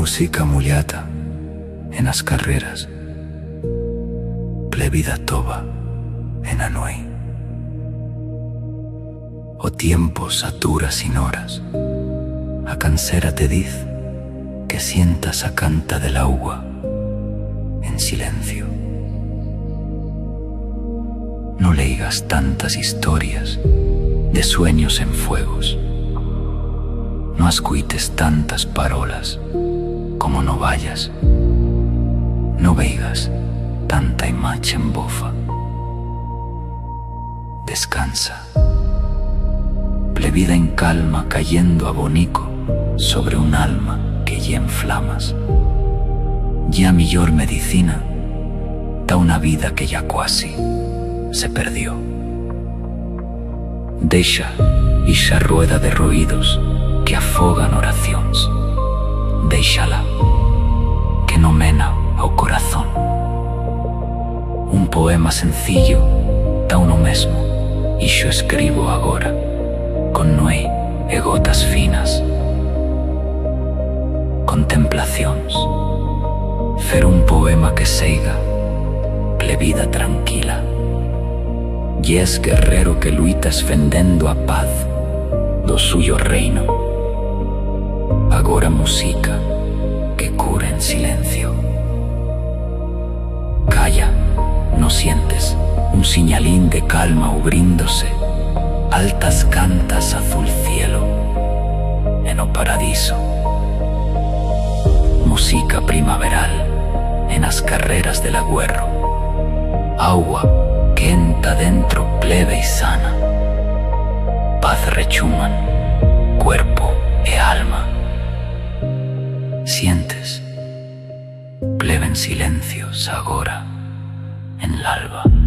música mullata en las carreras, plebida toba en anuey. O tiempo satura sin horas, a cansera te diz que sientas a canta del agua en silencio. No leigas tantas historias de sueños en fuegos, no ascuites tantas parolas como no vayas, no veigas tanta imache en bofa. Descansa, plebida en calma cayendo a bonico sobre un alma que ya en flamas. Ya millor medicina da una vida que ya cuasi se perdió. Deixa ixa rueda de ruidos que afogan oracións. Deixala que no mena ao corazón. Un poema sencillo da uno mesmo, ixo escribo agora, con nuei e gotas finas. Contemplacións, fer un poema que seiga, plebida tranquila. Yes guerrero que luitas fendendo a paz do suyo reino. Agora música que cura en silencio. Calla, no sientes un señalín de calma ubríndose, altas cantas azul cielo en o paradiso. Música primaveral en as carreras del agüerro. Agua que entra dentro plebe y sana. Paz rechuman, cuerpo e alma. Sientes, plebe en silencios agora en l'alba.